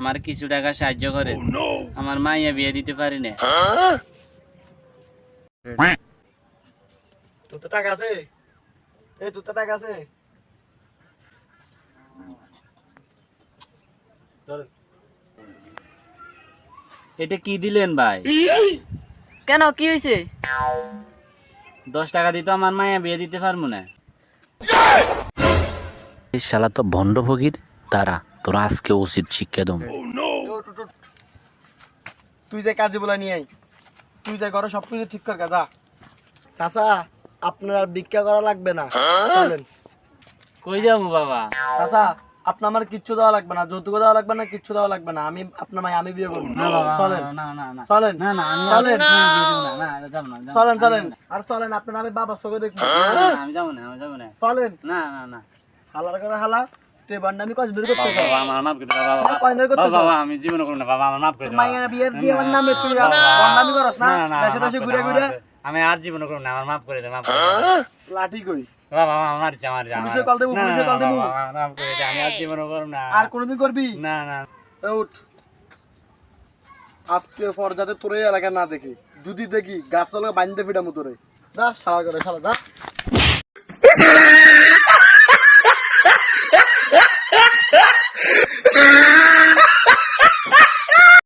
আমার কিছু টাকা সাহায্য করেন, আমার মাইয়া বিয়ে দিতে পারি না। তোর তো টাকা আছে? তোর তো টাকা আছে? ধরেন। এটা কি দিলেন ভাই? কেন, কি হয়েছে? 10 টাকা দিত আমার মাইয়া বিয়ে দিতে পারবো না। এই শালা তো ভণ্ড ফকির, তারা তোরা আজকে উচিত শিক্ষা দম। উঠ, উঠ, উঠ। তুই যে কাজে বলা নিয়ে আই, তুই যে ঘরে সবকিছু ঠিক কর যা। চাচা, আপনার আর ভিক্ষা করা লাগবে না, চলেন। কই যাবো বাবা? চাচা, আপনার আমার কিচ্ছু দেওয়া লাগবে না, যৌতুক দেওয়া লাগবে না, কিচ্ছু দেওয়া লাগবে না। আমি আপনার মাই আমি বিয়ে করবো। না বাবা, চলেন না না না চলেন না না, আমি চলেন আমি বিয়ে দিব না, না যাবো না, যাবো চলেন না, চলেন আর চলেন, আপনার আমি বাবার চোখে দেখবো। না, না, আমি যাবো না, আমি যাবো না। চলেন। না না না হালার করে হালা, তুই বান্ডামি কত দূর করতে বাবা, আমার মাফ করে দাও বাবা। কয় দূর করতে বাবা, আমি জীবনে করব না বাবা, আমার মাফ করে দাও। মাইয়া বিয়ের দিয়ে আমার নামে তুই বান্ডামি করস না, দেশে দেশে ঘুরে ঘুরে। আমি আর জীবনে করব না, আমার মাফ করে দাও, মাফ করে দাও। লাঠি কই? বাবা, আমার ইচ্ছা, আমার ইচ্ছা। পুলিশে কল দেবো, না, না, পুলিশে কল না, দেবো। বাবা, আমার মাফ করে দাও, আমি আর জীবনে করব না। আর কোনোদিন করবি না না উঠ। আজকে পর যাতে তোর এই এলাকা না দেখি, যদি দেখি গাছ তলা বাঁধতে ফিটামো তোরে। যা শালা করে শালা যা।